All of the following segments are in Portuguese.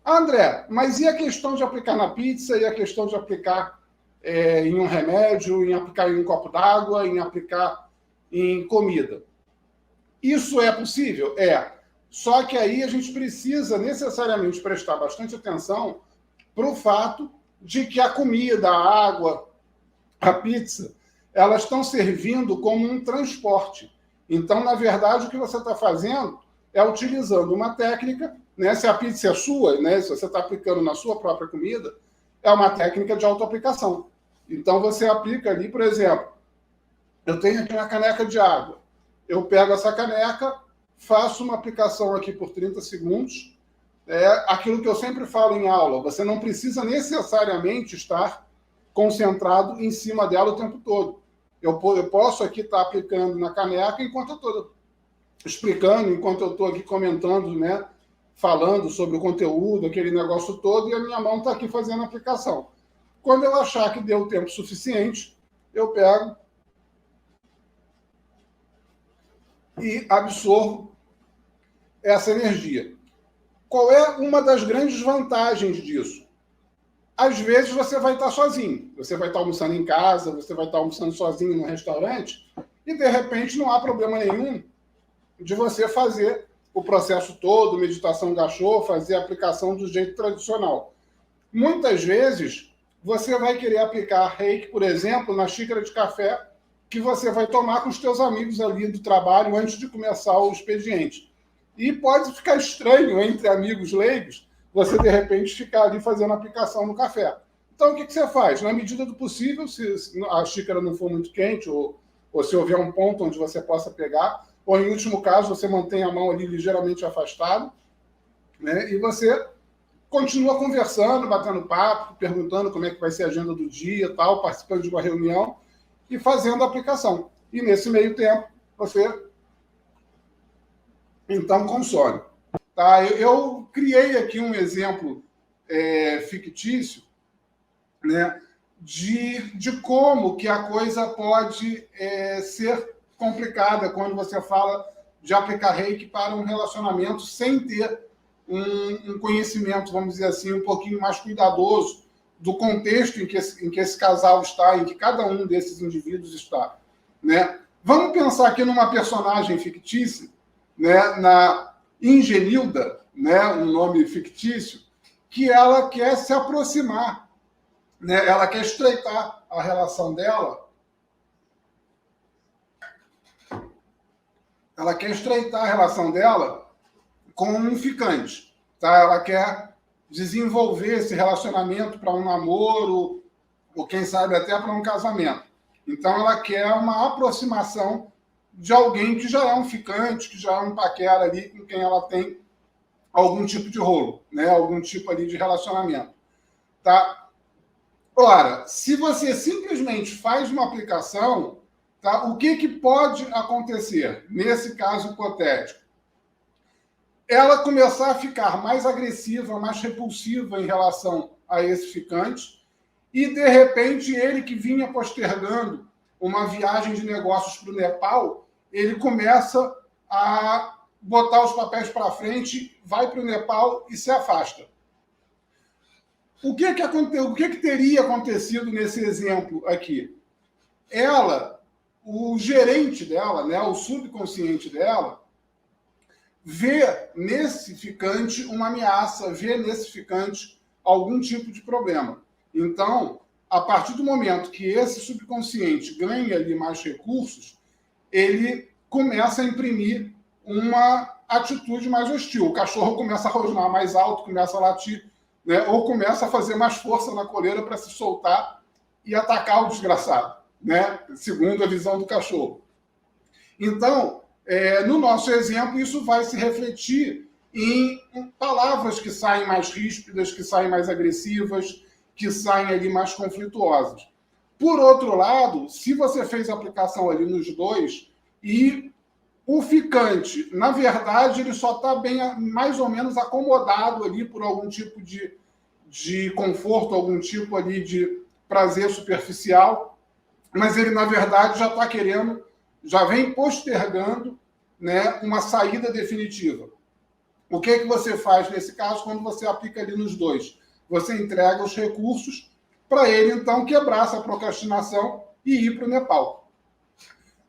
André, mas e a questão de aplicar na pizza, e a questão de aplicar em um remédio, em aplicar em um copo d'água, em aplicar em comida? Isso é possível? É. Só que aí a gente precisa necessariamente prestar bastante atenção para o fato de que a comida, a água, a pizza, elas estão servindo como um transporte. Então, na verdade, o que você está fazendo é utilizando uma técnica, né? Se a pizza é sua, né? Se você está aplicando na sua própria comida, é uma técnica de autoaplicação. Então, você aplica ali, por exemplo, eu tenho aqui uma caneca de água. Eu pego essa caneca, faço uma aplicação aqui por 30 segundos. É aquilo que eu sempre falo em aula, você não precisa necessariamente estar concentrado em cima dela o tempo todo. Eu posso aqui estar aplicando na caneca enquanto eu estou explicando, enquanto eu estou aqui comentando, né, falando sobre o conteúdo, aquele negócio todo, e a minha mão está aqui fazendo a aplicação. Quando eu achar que deu tempo suficiente, eu pego e absorvo essa energia. Qual é uma das grandes vantagens disso? Às vezes você vai estar sozinho, você vai estar almoçando em casa, você vai estar almoçando sozinho no restaurante, e de repente não há problema nenhum de você fazer o processo todo, meditação gachô, fazer a aplicação do jeito tradicional. Muitas vezes você vai querer aplicar reiki, por exemplo, na xícara de café que você vai tomar com os teus amigos ali do trabalho antes de começar o expediente. E pode ficar estranho entre amigos leigos você, de repente, ficar ali fazendo aplicação no café. Então, o que você faz? Na medida do possível, se a xícara não for muito quente, ou se houver um ponto onde você possa pegar, ou, em último caso, você mantém a mão ali ligeiramente afastada, né? E você continua conversando, batendo papo, perguntando como é que vai ser a agenda do dia, tal, participando de uma reunião e fazendo a aplicação. E, nesse meio tempo, você, então, consome. Tá? Eu criei aqui um exemplo fictício, né, de como que a coisa pode ser complicada quando você fala de aplicar reiki para um relacionamento sem ter um conhecimento, vamos dizer assim, um pouquinho mais cuidadoso do contexto em que esse casal está, em que cada um desses indivíduos está. Né? Vamos pensar aqui numa personagem fictícia, né, na Ingenilda, né, um nome fictício, que ela quer se aproximar, né, ela quer estreitar a relação dela. Ela quer estreitar a relação dela com um ficante. Tá? Ela quer desenvolver esse relacionamento para um namoro, ou quem sabe até para um casamento. Então, ela quer uma aproximação de alguém que já é um ficante, que já é um paquera ali, com quem ela tem algum tipo de rolo, né? Algum tipo ali de relacionamento. Tá? Ora, se você simplesmente faz uma aplicação, tá? O que pode acontecer nesse caso hipotético? Ela começar a ficar mais agressiva, mais repulsiva em relação a esse ficante, e, de repente, ele que vinha postergando uma viagem de negócios para o Nepal, ele começa a botar os papéis para frente, vai para o Nepal e se afasta. O que teria acontecido nesse exemplo aqui? Ela, o gerente dela, né, o subconsciente dela, vê nesse ficante uma ameaça, vê nesse ficante algum tipo de problema. Então, a partir do momento que esse subconsciente ganha ali mais recursos, ele começa a imprimir uma atitude mais hostil. O cachorro começa a rosnar mais alto, começa a latir, né? Ou começa a fazer mais força na coleira para se soltar e atacar o desgraçado, né? Segundo a visão do cachorro. Então, no nosso exemplo, isso vai se refletir em palavras que saem mais ríspidas, que saem mais agressivas, que saem ali mais conflituosas. Por outro lado, se você fez a aplicação ali nos dois e o ficante, na verdade, ele só está bem, mais ou menos acomodado ali por algum tipo de conforto, algum tipo ali de prazer superficial, mas ele, na verdade, já está querendo, já vem postergando, né, uma saída definitiva. O que você faz nesse caso quando você aplica ali nos dois? Você entrega os recursos para ele, então, quebrar essa procrastinação e ir para o Nepal.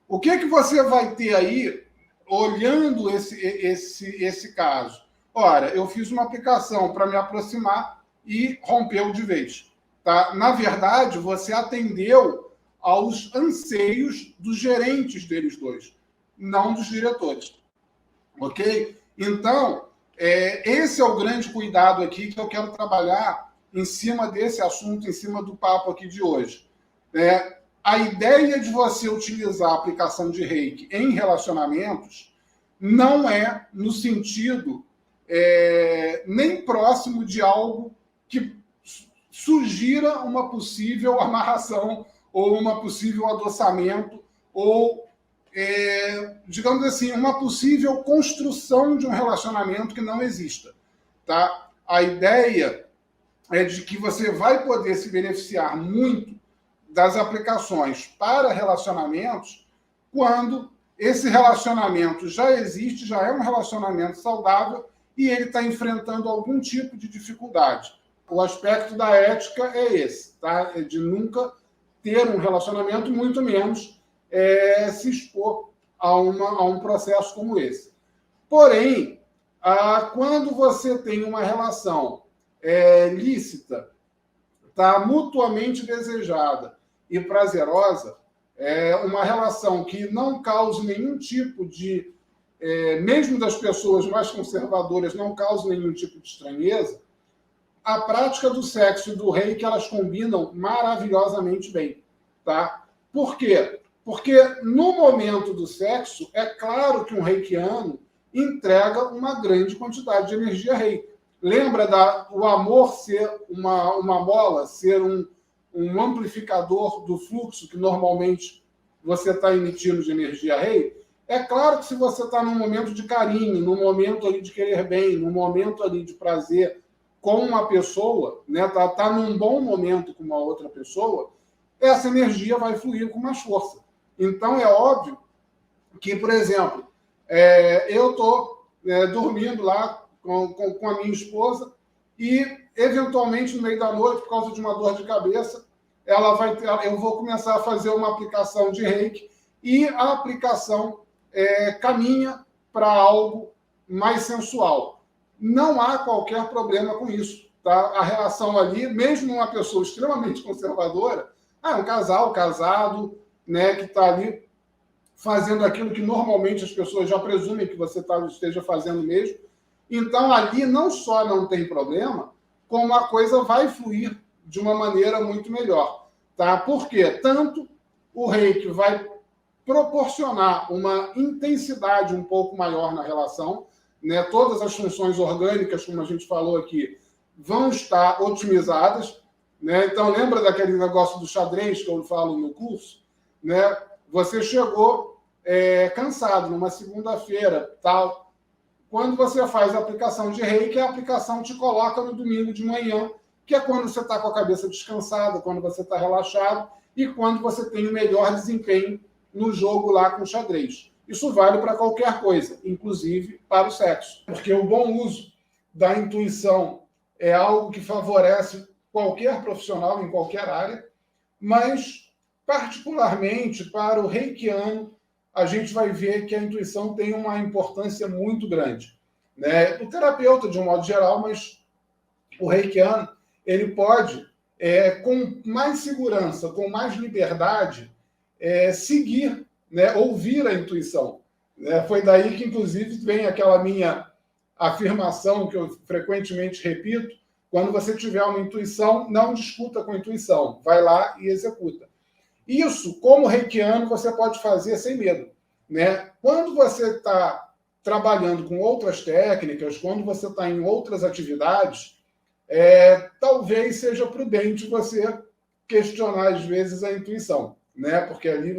O que você vai ter aí, olhando esse caso? Ora, eu fiz uma aplicação para me aproximar e rompeu de vez. Tá? Na verdade, você atendeu aos anseios dos gerentes deles dois, não dos diretores. Ok? Então, esse é o grande cuidado aqui que eu quero trabalhar em cima desse assunto, em cima do papo aqui de hoje. A ideia de você utilizar a aplicação de Reiki em relacionamentos não é no sentido nem próximo de algo que sugira uma possível amarração ou uma possível adoçamento ou, digamos assim, uma possível construção de um relacionamento que não exista. Tá? A ideia é de que você vai poder se beneficiar muito das aplicações para relacionamentos quando esse relacionamento já existe, já é um relacionamento saudável e ele está enfrentando algum tipo de dificuldade. O aspecto da ética é esse, tá? É de nunca ter um relacionamento, muito menos se expor a um processo como esse. Porém, quando você tem uma relação lícita, tá, mutuamente desejada e prazerosa, uma relação que não cause nenhum tipo de, mesmo das pessoas mais conservadoras, não cause nenhum tipo de estranheza, a prática do sexo e do reiki, elas combinam maravilhosamente bem. Tá? Por quê? Porque no momento do sexo, é claro que um reikiano entrega uma grande quantidade de energia reiki. Lembra o amor ser uma mola, ser um amplificador do fluxo que normalmente você está emitindo de energia reiki? É claro que se você está num momento de carinho, num momento ali de querer bem, num momento ali de prazer com uma pessoa, né, tá num bom momento com uma outra pessoa, essa energia vai fluir com mais força. Então, é óbvio que, por exemplo, eu estou dormindo lá com a minha esposa e, eventualmente, no meio da noite, por causa de uma dor de cabeça, eu vou começar a fazer uma aplicação de reiki e a aplicação caminha para algo mais sensual. Não há qualquer problema com isso. Tá? A relação ali, mesmo uma pessoa extremamente conservadora, um casal casado, né, que está ali fazendo aquilo que normalmente as pessoas já presumem que você esteja fazendo mesmo. Então, ali não só não tem problema, como a coisa vai fluir de uma maneira muito melhor. Tá? Por quê? Tanto o reiki vai proporcionar uma intensidade um pouco maior na relação, né? Todas as funções orgânicas, como a gente falou aqui, vão estar otimizadas. Né? Então, lembra daquele negócio do xadrez que eu falo no curso? Né? Você chegou cansado numa segunda-feira, tal. Quando você faz a aplicação de reiki, a aplicação te coloca no domingo de manhã, que é quando você está com a cabeça descansada, quando você está relaxado e quando você tem o melhor desempenho no jogo lá com o xadrez. Isso vale para qualquer coisa, inclusive para o sexo. Porque o bom uso da intuição é algo que favorece qualquer profissional em qualquer área, mas, particularmente para o reikiano, a gente vai ver que a intuição tem uma importância muito grande. Né? O terapeuta, de um modo geral, mas o reikiano, ele pode, com mais segurança, com mais liberdade, seguir, né, ouvir a intuição. Foi daí que, inclusive, vem aquela minha afirmação que eu frequentemente repito: quando você tiver uma intuição, não discuta com a intuição, vai lá e executa. Isso, como reikiano, você pode fazer sem medo. Né? Quando você está trabalhando com outras técnicas, quando você está em outras atividades, talvez seja prudente você questionar, às vezes, a intuição. Né? Porque ali,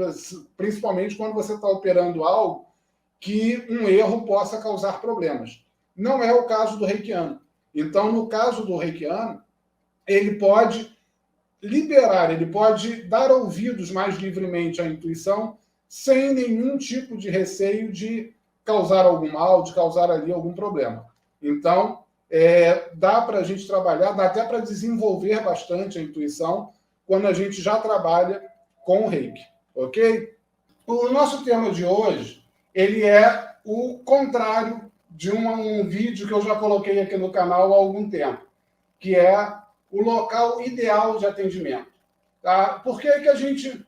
principalmente quando você está operando algo que um erro possa causar problemas. Não é o caso do reikiano. Então, no caso do reikiano, ele pode liberar, ele pode dar ouvidos mais livremente à intuição, sem nenhum tipo de receio de causar algum mal, de causar ali algum problema. Então, dá para a gente trabalhar, dá até para desenvolver bastante a intuição quando a gente já trabalha com o Reiki, ok? O nosso tema de hoje, ele é o contrário de um vídeo que eu já coloquei aqui no canal há algum tempo, que é o local ideal de atendimento. Tá? Por que a gente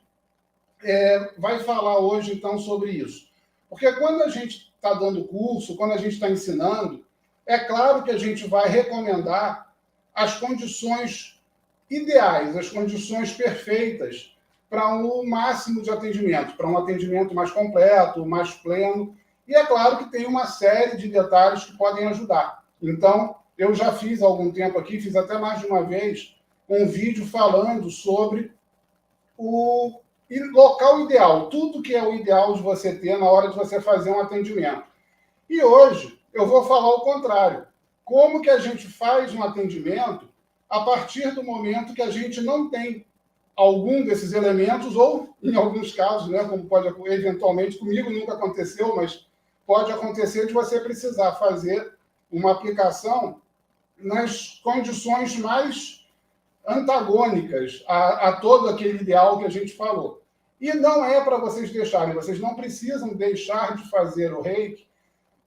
vai falar hoje, então, sobre isso? Porque quando a gente está dando curso, quando a gente está ensinando, é claro que a gente vai recomendar as condições ideais, as condições perfeitas para um máximo de atendimento, para um atendimento mais completo, mais pleno. E é claro que tem uma série de detalhes que podem ajudar. Então, eu já fiz há algum tempo aqui, fiz até mais de uma vez, um vídeo falando sobre o local ideal, tudo que é o ideal de você ter na hora de você fazer um atendimento. E hoje eu vou falar o contrário. Como que a gente faz um atendimento a partir do momento que a gente não tem algum desses elementos, ou, em alguns casos, né, como pode eventualmente, comigo nunca aconteceu, mas pode acontecer de você precisar fazer uma aplicação nas condições mais antagônicas a todo aquele ideal que a gente falou. E não é para vocês deixarem, vocês não precisam deixar de fazer o Reiki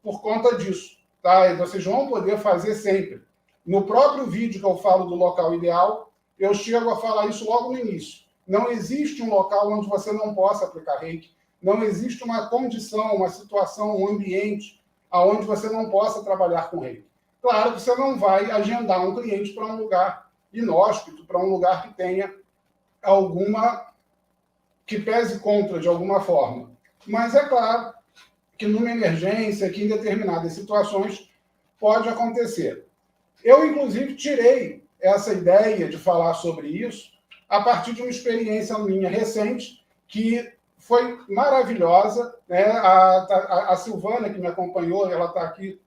por conta disso, tá? E vocês vão poder fazer sempre. No próprio vídeo que eu falo do local ideal, eu chego a falar isso logo no início. Não existe um local onde você não possa aplicar Reiki, não existe uma condição, uma situação, um ambiente onde você não possa trabalhar com Reiki. Claro que você não vai agendar um cliente para um lugar inóspito, para um lugar que tenha que pese contra de alguma forma. Mas é claro que numa emergência, que em determinadas situações pode acontecer. Eu, inclusive, tirei essa ideia de falar sobre isso a partir de uma experiência minha recente, que foi maravilhosa, né? A Silvana, que me acompanhou, ela está aqui,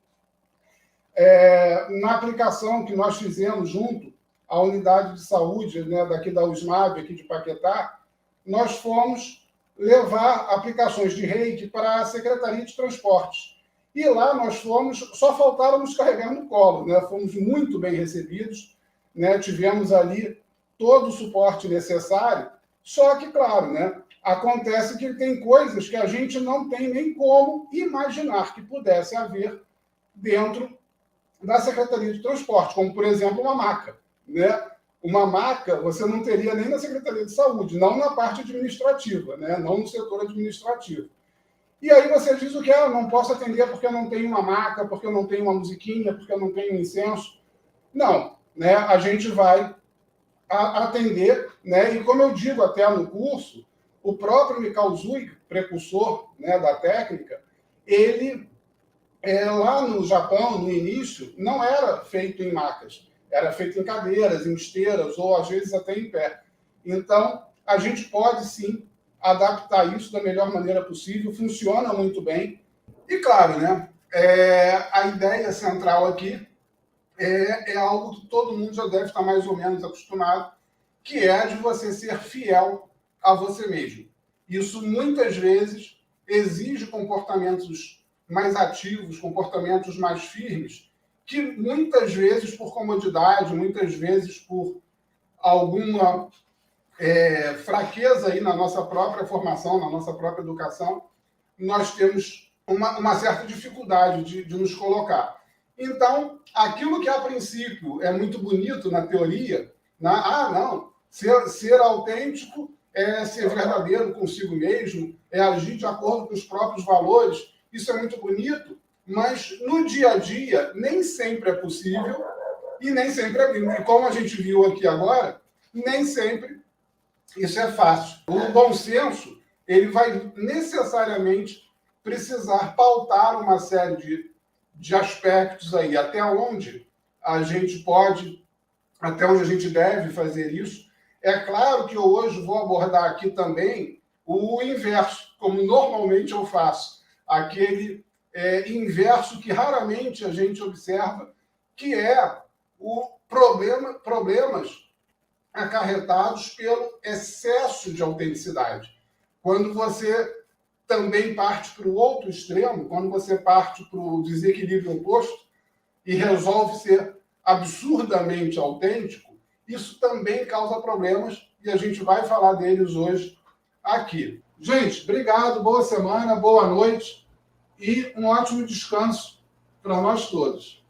na aplicação que nós fizemos junto à unidade de saúde, né, daqui da USMAV, aqui de Paquetá, nós fomos levar aplicações de Reiki para a Secretaria de Transportes. E lá nós fomos, só faltaram nos carregar no colo, né? Fomos muito bem recebidos, né? Tivemos ali todo o suporte necessário, só que, claro, né, acontece que tem coisas que a gente não tem nem como imaginar que pudesse haver dentro da Secretaria de Transporte, como, por exemplo, uma maca, né? Uma maca você não teria nem na Secretaria de Saúde, não na parte administrativa, né? Não no setor administrativo. E aí você diz o que? Não posso atender porque eu não tenho uma maca, porque eu não tenho uma musiquinha, porque eu não tenho um incenso. Não, né? A gente vai atender, né? E como eu digo até no curso, o próprio Mikao Usui, precursor, né, da técnica, ele, lá no Japão, no início, não era feito em macas. Era feito em cadeiras, em esteiras, ou às vezes até em pé. Então, a gente pode sim adaptar isso da melhor maneira possível, funciona muito bem. E claro, né, a ideia central aqui é algo que todo mundo já deve estar mais ou menos acostumado, que é de você ser fiel a você mesmo. Isso muitas vezes exige comportamentos mais ativos, comportamentos mais firmes, que muitas vezes por comodidade, muitas vezes por alguma fraqueza aí na nossa própria formação, na nossa própria educação, nós temos uma certa dificuldade de nos colocar. Então, aquilo que a princípio é muito bonito na teoria, não, ser autêntico é ser verdadeiro consigo mesmo, é agir de acordo com os próprios valores, isso é muito bonito, mas no dia a dia nem sempre é possível e nem sempre é lindo. E como a gente viu aqui agora, nem sempre isso é fácil. O bom senso, ele vai necessariamente precisar pautar uma série de aspectos aí, até onde a gente pode, até onde a gente deve fazer isso. É claro que eu hoje vou abordar aqui também o inverso, como normalmente eu faço, aquele inverso que raramente a gente observa, que é o problemas acarretados pelo excesso de autenticidade. Quando você também parte para o outro extremo, quando você parte para o desequilíbrio oposto, e resolve ser absurdamente autêntico, isso também causa problemas e a gente vai falar deles hoje aqui. Gente, obrigado, boa semana, boa noite e um ótimo descanso para nós todos.